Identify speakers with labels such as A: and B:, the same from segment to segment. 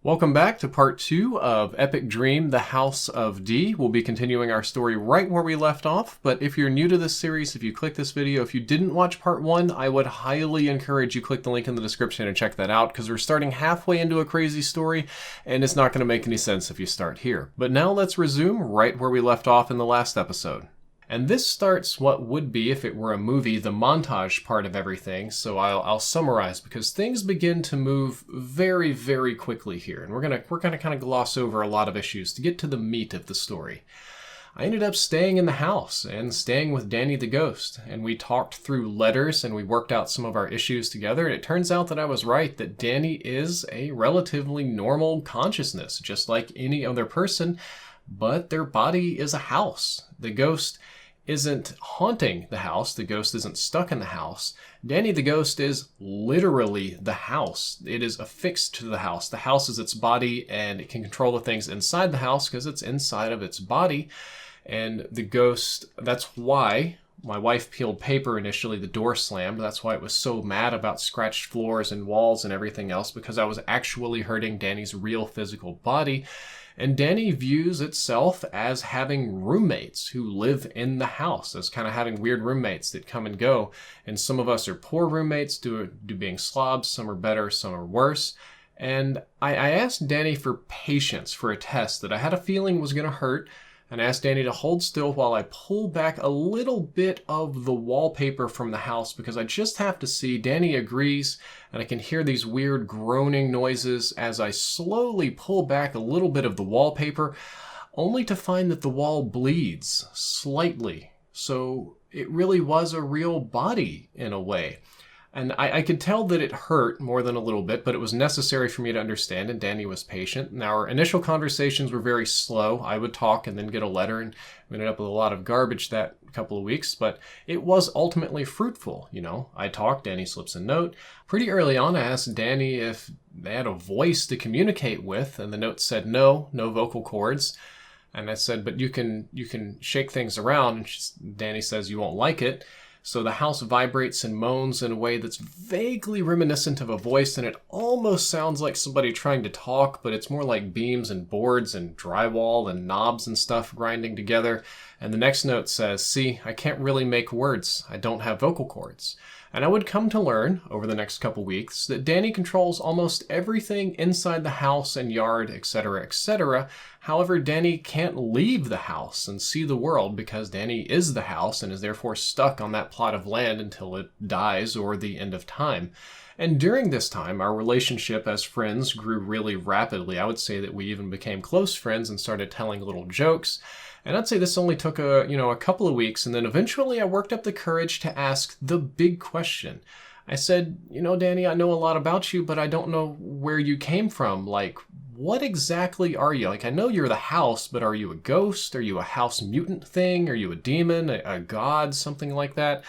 A: Welcome back to part 2 of Epic Dream, The House of D. We'll be continuing our story right where we left off, but if you're new to this series, if you click this video, if you didn't watch part 1, I would highly encourage you click the link in the description and check that out, because we're starting halfway into a crazy story, and it's not going to make any sense if you start here. But now let's resume right where we left off in the last episode. And this starts what would be, if it were a movie, the montage part of everything. So I'll summarize, because things begin to move very, very quickly here. And we're gonna kind of gloss over a lot of issues to get to the meat of the story. I ended up staying in the house and staying with Danny the ghost. And we talked through letters and we worked out some of our issues together. And it turns out that I was right, that Danny is a relatively normal consciousness, just like any other person. But their body is a house. The ghost isn't haunting the house. The ghost isn't stuck in the house. Danny the ghost is literally the house. It is affixed to the house. The house is its body, and it can control the things inside the house because it's inside of its body. And the ghost, that's why my wife peeled paper initially, the door slammed. That's why it was so mad about scratched floors and walls and everything else, because I was actually hurting Danny's real physical body. And Danny views itself as having roommates who live in the house, as kind of having weird roommates that come and go. And some of us are poor roommates due being slobs. Some are better, some are worse. And I asked Danny for patience for a test that I had a feeling was going to hurt. And I asked Danny to hold still while I pull back a little bit of the wallpaper from the house, because I just have to see. Danny agrees, and I can hear these weird groaning noises as I slowly pull back a little bit of the wallpaper, only to find that the wall bleeds slightly. So it really was a real body in a way. And I could tell that it hurt more than a little bit, but it was necessary for me to understand, and Danny was patient. And our initial conversations were very slow. I would talk and then get a letter, and we ended up with a lot of garbage that couple of weeks, but it was ultimately fruitful. You know, I talked, Danny slips a note. Pretty early on, I asked Danny if they had a voice to communicate with, and the note said no vocal cords. And I said, but you can shake things around. And Danny says, you won't like it. So the house vibrates and moans in a way that's vaguely reminiscent of a voice, and it almost sounds like somebody trying to talk, but it's more like beams and boards and drywall and knobs and stuff grinding together. And the next note says, see, I can't really make words. I don't have vocal cords. And I would come to learn, over the next couple weeks, that Danny controls almost everything inside the house and yard, etc., etc. However, Danny can't leave the house and see the world, because Danny is the house and is therefore stuck on that plot of land until it dies or the end of time. And during this time, our relationship as friends grew really rapidly. I would say that we even became close friends and started telling little jokes. And I'd say this only took a couple of weeks, and then eventually I worked up the courage to ask the big question. I said, Danny, I know a lot about you, but I don't know where you came from. Like, what exactly are you? Like, I know you're the house, but are you a ghost? Are you a house mutant thing? Are you a demon, a god, something like that?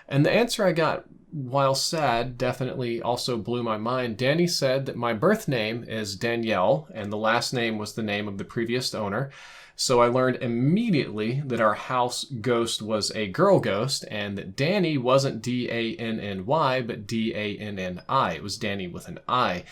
A: And the answer I got, while sad, definitely also blew my mind. Danny said that my birth name is Danielle, and the last name was the name of the previous owner. So I learned immediately that our house ghost was a girl ghost, and that Danny wasn't D-A-N-N-Y, but D-A-N-N-I. It was Danny with an I.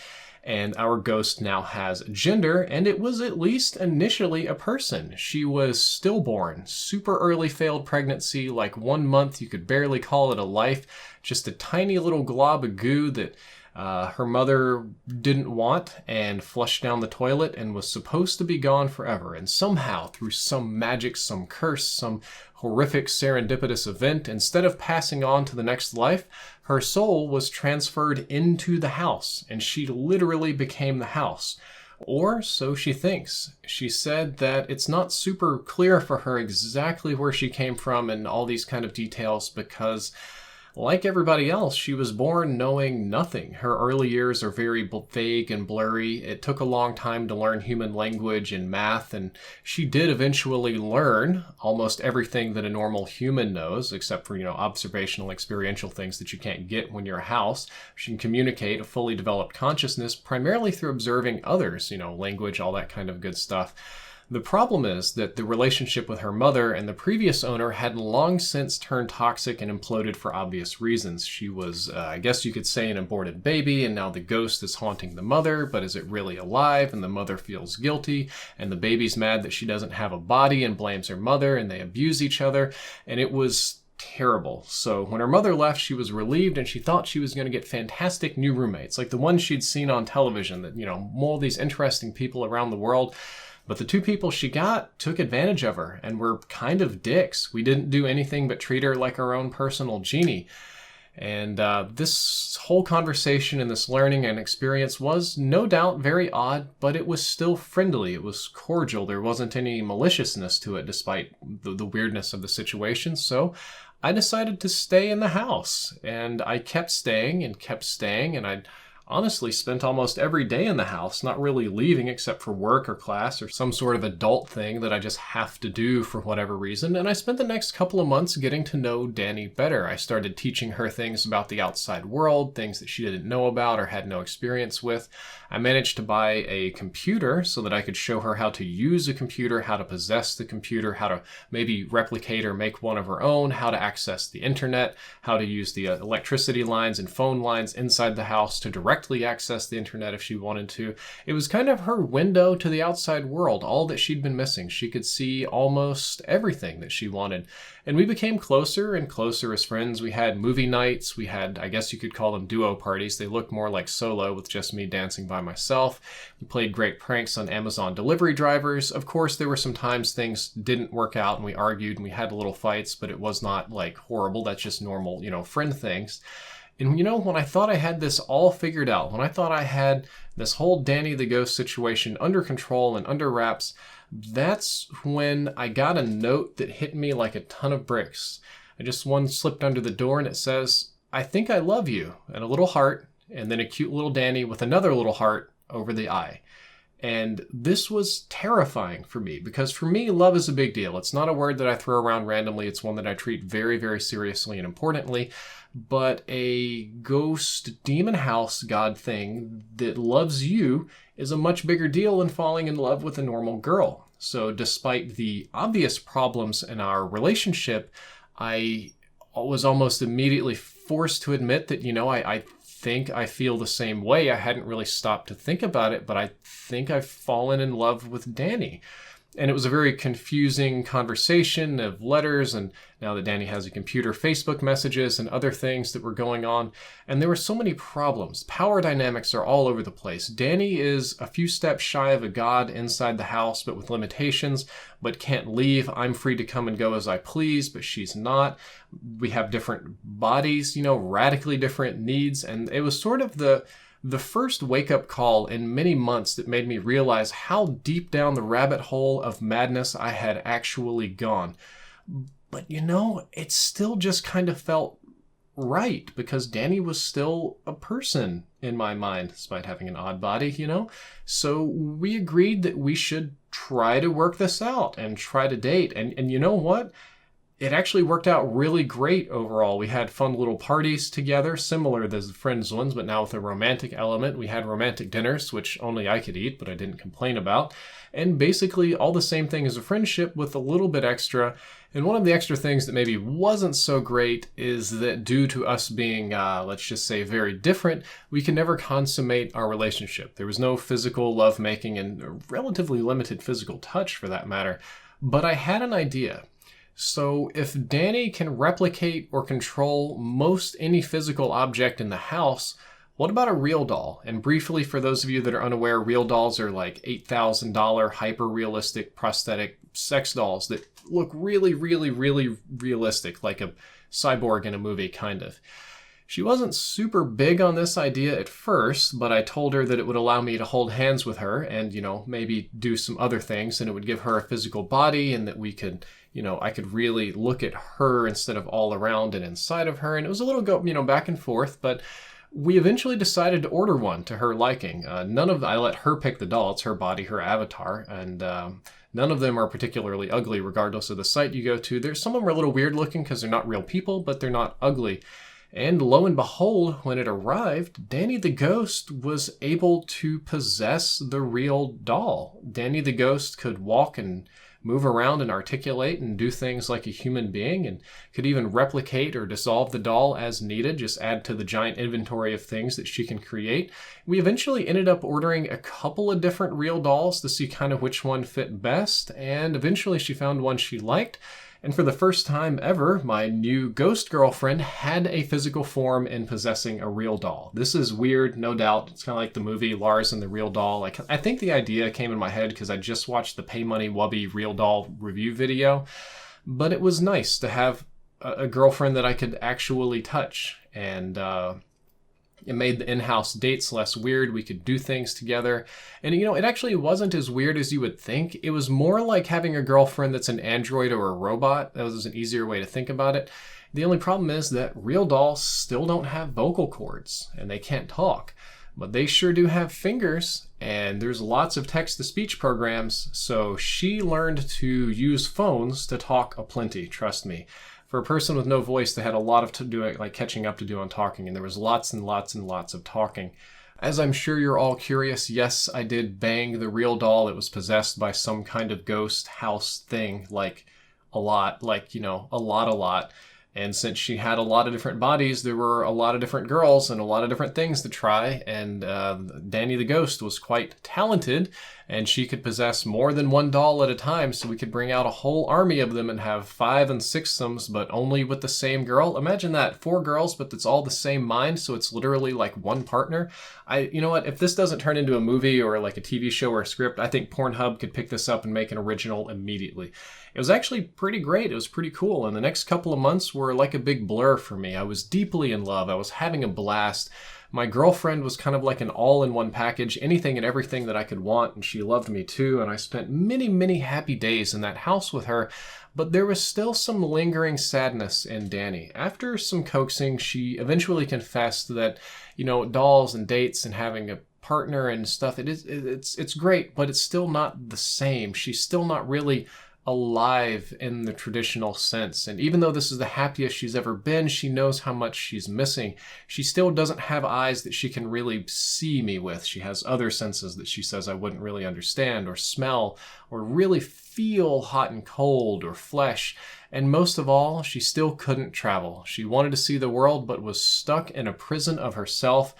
A: And our ghost now has gender, and it was at least initially a person. She was stillborn, super early failed pregnancy, like 1 month, you could barely call it a life, just a tiny little glob of goo that her mother didn't want and flushed down the toilet and was supposed to be gone forever. And somehow, through some magic, some curse, some horrific serendipitous event, instead of passing on to the next life, her soul was transferred into the house, and she literally became the house. Or so she thinks. She said that it's not super clear for her exactly where she came from and all these kind of details, because like everybody else, she was born knowing nothing. Her early years are very vague and blurry. It took a long time to learn human language and math, and she did eventually learn almost everything that a normal human knows, except for, observational, experiential things that you can't get when you're a house. She can communicate a fully developed consciousness primarily through observing others, language, all that kind of good stuff. The problem is that the relationship with her mother and the previous owner had long since turned toxic and imploded for obvious reasons. She was, I guess you could say, an aborted baby, and now the ghost is haunting the mother, but is it really alive? And the mother feels guilty, and the baby's mad that she doesn't have a body and blames her mother, and they abuse each other, and it was terrible. So when her mother left, she was relieved, and she thought she was going to get fantastic new roommates, like the ones she'd seen on television, that, all these interesting people around the world. But the two people she got took advantage of her and were kind of dicks. We didn't do anything but treat her like our own personal genie. And this whole conversation and this learning and experience was no doubt very odd, but it was still friendly. It was cordial. There wasn't any maliciousness to it, despite the weirdness of the situation. So I decided to stay in the house, and I kept staying, and I honestly spent almost every day in the house, not really leaving except for work or class or some sort of adult thing that I just have to do for whatever reason. And I spent the next couple of months getting to know Dani better. I started teaching her things about the outside world, things that she didn't know about or had no experience with. I managed to buy a computer so that I could show her how to use a computer, how to possess the computer, how to maybe replicate or make one of her own, how to access the internet, how to use the electricity lines and phone lines inside the house to directly access the internet if she wanted to. It was kind of her window to the outside world, all that she'd been missing. She could see almost everything that she wanted. And we became closer and closer as friends. We had movie nights. We had, I guess you could call them duo parties. They looked more like solo with just me dancing by myself. We played great pranks on Amazon delivery drivers. Of course, there were some times things didn't work out and we argued and we had little fights, but it was not like horrible. That's just normal, friend things. And when I thought I had this all figured out, when I thought I had this whole Dani the Ghost situation under control and under wraps, that's when I got a note that hit me like a ton of bricks. One slipped under the door and it says, "I think I love you," and a little heart, and then a cute little Dani with another little heart over the eye. And this was terrifying for me because for me, love is a big deal. It's not a word that I throw around randomly. It's one that I treat very, very seriously and importantly. But a ghost demon house god thing that loves you is a much bigger deal than falling in love with a normal girl. So despite the obvious problems in our relationship, I was almost immediately forced to admit that, I think I feel the same way. I hadn't really stopped to think about it, but I think I've fallen in love with Dani. And it was a very confusing conversation of letters, and now that Dani has a computer, Facebook messages and other things that were going on. And there were so many problems. Power dynamics are all over the place. Dani is a few steps shy of a god inside the house, but with limitations, but can't leave. I'm free to come and go as I please, but she's not. We have different bodies, radically different needs. And it was sort of the first wake-up call in many months that made me realize how deep down the rabbit hole of madness I had actually gone. But it still just kind of felt right because Dani was still a person in my mind, despite having an odd body, So we agreed that we should try to work this out and try to date. And you know what? It actually worked out really great overall. We had fun little parties together, similar to the Friends ones, but now with a romantic element. We had romantic dinners, which only I could eat, but I didn't complain about. And basically all the same thing as a friendship with a little bit extra. And one of the extra things that maybe wasn't so great is that due to us being, let's just say, very different, we could never consummate our relationship. There was no physical lovemaking and relatively limited physical touch for that matter. But I had an idea. So if Dani can replicate or control most any physical object in the house, what about a real doll? And briefly, for those of you that are unaware, real dolls are like $8,000 hyper-realistic prosthetic sex dolls that look really, really, really realistic, like a cyborg in a movie, kind of. She wasn't super big on this idea at first, but I told her that it would allow me to hold hands with her and, maybe do some other things, and it would give her a physical body, and that we could, I could really look at her instead of all around and inside of her. And it was a little back and forth, but we eventually decided to order one to her liking. I let her pick the doll. It's her body, her avatar, and none of them are particularly ugly, regardless of the site you go to. Some of them are a little weird looking because they're not real people, but they're not ugly. And lo and behold, when it arrived, Danny the Ghost was able to possess the real doll. Danny the Ghost could walk and move around and articulate and do things like a human being, and could even replicate or dissolve the doll as needed, just add to the giant inventory of things that she can create. We eventually ended up ordering a couple of different real dolls to see kind of which one fit best, and eventually she found one she liked. And for the first time ever, my new ghost girlfriend had a physical form in possessing a real doll. This is weird, no doubt. It's kind of like the movie Lars and the Real Doll. Like, I think the idea came in my head because I just watched the Pay Money Wubby Real Doll review video. But it was nice to have a girlfriend that I could actually touch. And it made the in-house dates less weird. We could do things together. And, it actually wasn't as weird as you would think. It was more like having a girlfriend that's an android or a robot. That was an easier way to think about it. The only problem is that real dolls still don't have vocal cords, and they can't talk. But they sure do have fingers, and there's lots of text-to-speech programs, so she learned to use phones to talk aplenty, trust me. For a person with no voice, they had a lot of catching up to do on talking, and there was lots and lots and lots of talking. As I'm sure you're all curious, yes, I did bang the real doll. It was possessed by some kind of ghost house thing, a lot. And since she had a lot of different bodies, there were a lot of different girls and a lot of different things to try. And Danny the Ghost was quite talented, and she could possess more than one doll at a time. So we could bring out a whole army of them and have 5 and 6-somes, but only with the same girl. Imagine that, 4 girls, but it's all the same mind. So it's literally like one partner. You know what? If this doesn't turn into a movie or like a TV show or a script, I think Pornhub could pick this up and make an original immediately. It was actually pretty great. It was pretty cool. And the next couple of months were like a big blur for me. I was deeply in love. I was having a blast. My girlfriend was kind of like an all-in-one package, anything and everything that I could want, and she loved me too. And I spent many, many happy days in that house with her. But there was still some lingering sadness in Danny. After some coaxing, she eventually confessed that, dolls and dates and having a partner and stuff, it's great, but it's still not the same. She's still not really alive in the traditional sense. And even though this is the happiest she's ever been, she knows how much she's missing. She still doesn't have eyes that she can really see me with. She has other senses that she says I wouldn't really understand or smell or really feel hot and cold or flesh. And most of all, she still couldn't travel. She wanted to see the world, but was stuck in a prison of herself.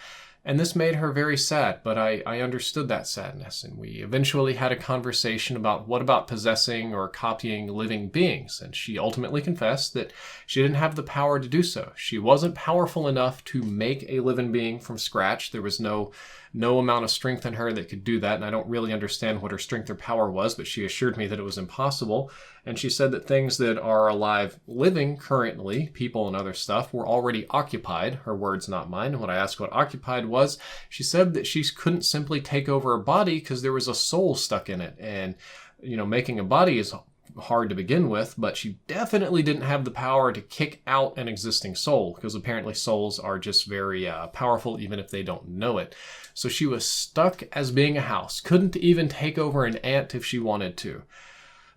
A: And this made her very sad, but I understood that sadness, and we eventually had a conversation about what about possessing or copying living beings, and she ultimately confessed that she didn't have the power to do so. She wasn't powerful enough to make a living being from scratch. There was no amount of strength in her that could do that, and I don't really understand what her strength or power was, but she assured me that it was impossible. And she said that things that are alive living currently, people and other stuff, were already occupied. Her words, not mine. And when I asked what occupied was, she said that she couldn't simply take over a body because there was a soul stuck in it. And, making a body is hard to begin with, but she definitely didn't have the power to kick out an existing soul, because apparently souls are just very powerful even if they don't know it. So she was stuck as being a house, couldn't even take over an ant if she wanted to.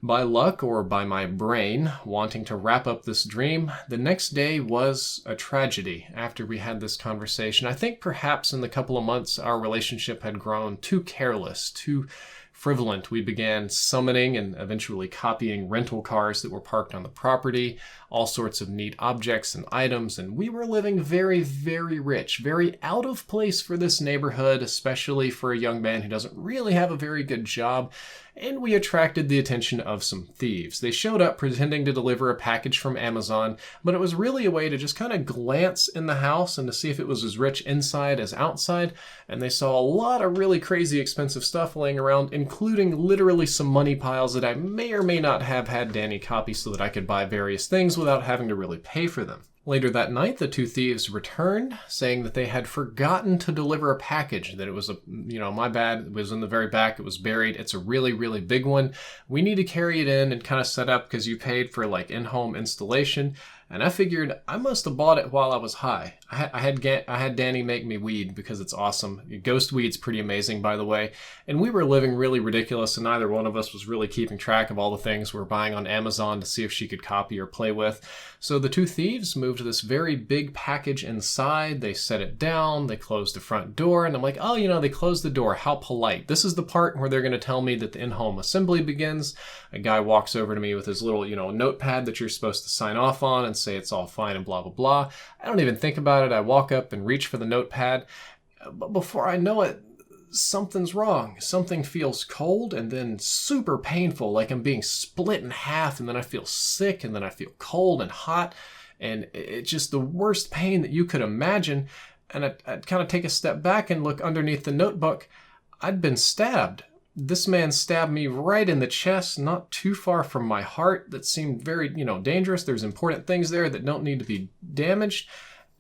A: By luck, or by my brain wanting to wrap up this dream, the next day was a tragedy after we had this conversation. I think perhaps in the couple of months our relationship had grown too careless, too frivolent. We began summoning and eventually copying rental cars that were parked on the property, all sorts of neat objects and items, and we were living very, very rich, very out of place for this neighborhood, especially for a young man who doesn't really have a very good job. And we attracted the attention of some thieves. They showed up pretending to deliver a package from Amazon, but it was really a way to just kind of glance in the house and to see if it was as rich inside as outside. And they saw a lot of really crazy expensive stuff laying around, including literally some money piles that I may or may not have had Danny copy so that I could buy various things without having to really pay for them. Later that night, the 2 thieves returned, saying that they had forgotten to deliver a package, that it was my bad, it was in the very back, it was buried, it's a really, really big one. We need to carry it in and kind of set up because you paid for in-home installation. And I figured I must have bought it while I was high. I had Danny make me weed because it's awesome. Ghost weed's pretty amazing, by the way. And we were living really ridiculous, and neither one of us was really keeping track of all the things we were buying on Amazon to see if she could copy or play with. So the two thieves moved this very big package inside. They set it down. They closed the front door. And I'm like, oh, they closed the door. How polite. This is the part where they're going to tell me that the in-home assembly begins. A guy walks over to me with his little, notepad that you're supposed to sign off on and say it's all fine and blah, blah, blah. I don't even think about it. I walk up and reach for the notepad. But before I know it, something's wrong. Something feels cold and then super painful, like I'm being split in half, and then I feel sick, and then I feel cold and hot, and it's just the worst pain that you could imagine. And I'd kind of take a step back and look underneath the notebook. I'd been stabbed. This man stabbed me right in the chest, not too far from my heart. That seemed very, dangerous. There's important things there that don't need to be damaged.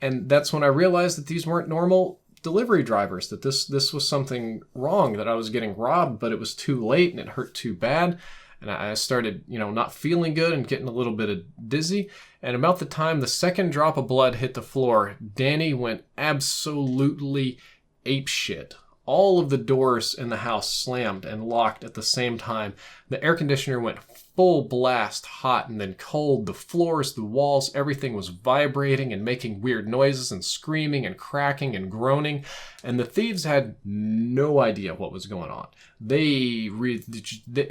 A: And that's when I realized that these weren't normal delivery drivers, that this was something wrong, that I was getting robbed, but it was too late and it hurt too bad. And I started, not feeling good and getting a little bit of dizzy. And about the time the second drop of blood hit the floor, Danny went absolutely apeshit. All of the doors in the house slammed and locked at the same time. The air conditioner went full blast hot and then cold. The floors, the walls, everything was vibrating and making weird noises and screaming and cracking and groaning. And the thieves had no idea what was going on.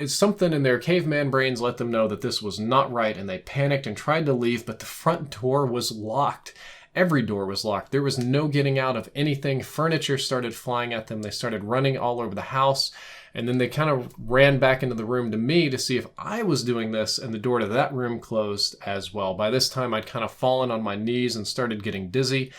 A: Something in their caveman brains let them know that this was not right, and they panicked and tried to leave, but the front door was locked. Every door was locked. There was no getting out of anything. Furniture started flying at them. They started running all over the house. And then they kind of ran back into the room to me to see if I was doing this, and the door to that room closed as well. By this time, I'd kind of fallen on my knees and started getting dizzy.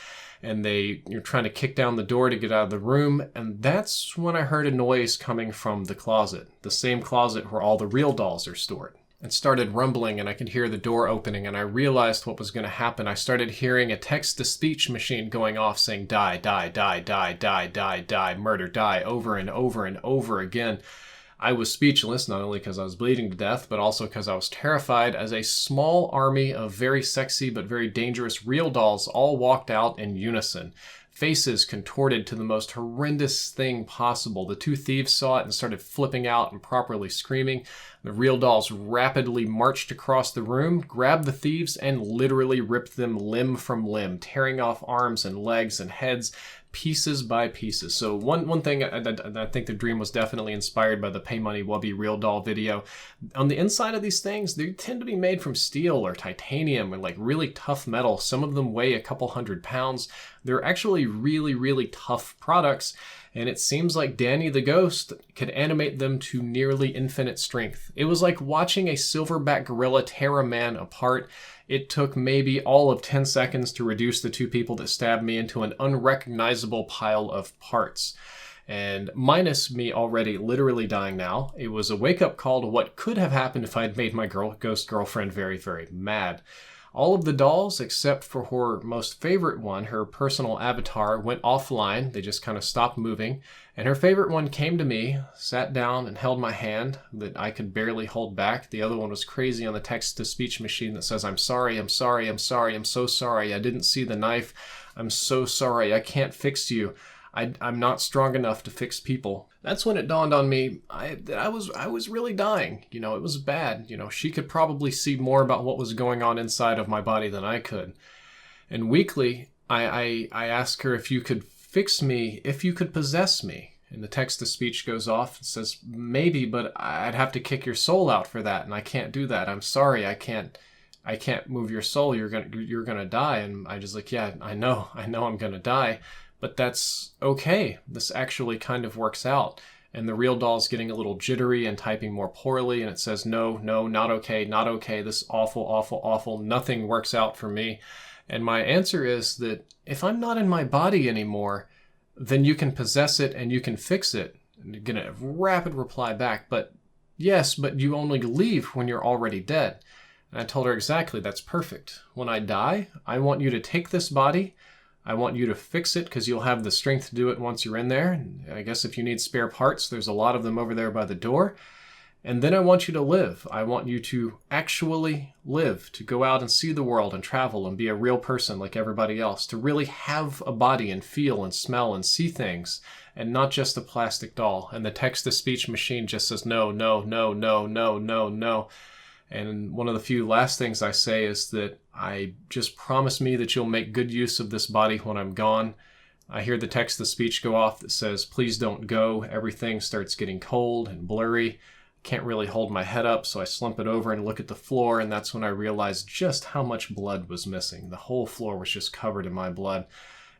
A: And you're trying to kick down the door to get out of the room. And that's when I heard a noise coming from the closet, the same closet where all the real dolls are stored. It started rumbling, and I could hear the door opening, and I realized what was going to happen. I started hearing a text-to-speech machine going off saying, die, die, die, die, die, die, die, murder, die, over and over and over again. I was speechless, not only because I was bleeding to death, but also because I was terrified, as a small army of very sexy but very dangerous real dolls all walked out in unison. Faces contorted to the most horrendous thing possible. The two thieves saw it and started flipping out and properly screaming. The real dolls rapidly marched across the room, grabbed the thieves, and literally ripped them limb from limb, tearing off arms and legs and heads, pieces by pieces. So one thing, I think the dream was definitely inspired by the Pay Money Wubby real doll video. On the inside of these things, they tend to be made from steel or titanium or like really tough metal. Some of them weigh a couple 100 pounds. They're actually really, really tough products. And it seems like Danny the Ghost could animate them to nearly infinite strength. It was like watching a silverback gorilla tear a man apart. It took maybe all of 10 seconds to reduce the two people that stabbed me into an unrecognizable pile of parts. And minus me already literally dying now, it was a wake-up call to what could have happened if I had made my ghost girlfriend very, very mad. All of the dolls, except for her most favorite one, her personal avatar, went offline. They just kind of stopped moving. And her favorite one came to me, sat down, and held my hand that I could barely hold back. The other one was crazy on the text-to-speech machine that says, I'm sorry, I'm sorry, I'm sorry, I'm so sorry. I didn't see the knife. I'm so sorry. I can't fix you. I'm not strong enough to fix people. That's when it dawned on me that I was really dying. It was bad. She could probably see more about what was going on inside of my body than I could. And weakly, I asked her if you could fix me, if you could possess me. And the text-to-speech goes off and says, maybe, but I'd have to kick your soul out for that, and I can't do that. I'm sorry, I can't move your soul. You're gonna die. And I just like, yeah, I know I'm gonna die. But that's okay. This actually kind of works out. And the real doll's getting a little jittery and typing more poorly. And it says, no, not okay, not okay. This awful, awful, awful. Nothing works out for me. And my answer is that if I'm not in my body anymore, then you can possess it and you can fix it. And you're going to rapid reply back. But yes, but you only leave when you're already dead. And I told her exactly, that's perfect. When I die, I want you to take this body. I want you to fix it because you'll have the strength to do it once you're in there. And I guess if you need spare parts, there's a lot of them over there by the door. And then I want you to live. I want you to actually live, to go out and see the world and travel and be a real person like everybody else, to really have a body and feel and smell and see things, and not just a plastic doll. And the text-to-speech machine just says no, no, no, no, no, no, no. And one of the few last things I say is that I just promise me that you'll make good use of this body when I'm gone. I hear the text-to-speech go off that says, please don't go. Everything starts getting cold and blurry. Can't really hold my head up, so I slump it over and look at the floor, and that's when I realized just how much blood was missing. The whole floor was just covered in my blood.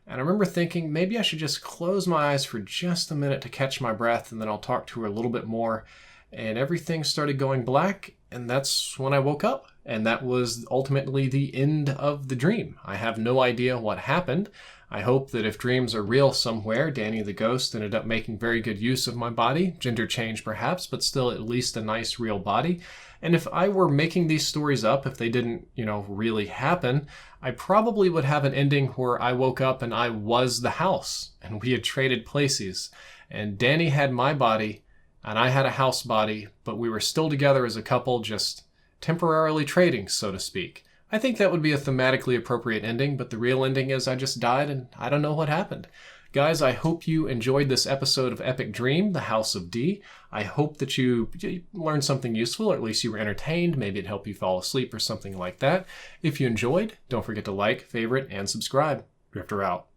A: And I remember thinking, maybe I should just close my eyes for just a minute to catch my breath, and then I'll talk to her a little bit more. And everything started going black, and that's when I woke up. And that was ultimately the end of the dream. I have no idea what happened. I hope that if dreams are real somewhere, Danny the ghost ended up making very good use of my body, gender change perhaps, but still at least a nice real body. And if I were making these stories up, if they didn't, really happen, I probably would have an ending where I woke up and I was the house, and we had traded places. And Danny had my body, and I had a house body, but we were still together as a couple, just temporarily trading, so to speak. I think that would be a thematically appropriate ending, but the real ending is I just died and I don't know what happened. Guys, I hope you enjoyed this episode of Epic Dream, The House of D. I hope that you learned something useful, or at least you were entertained. Maybe it helped you fall asleep or something like that. If you enjoyed, don't forget to like, favorite, and subscribe. Drifter out.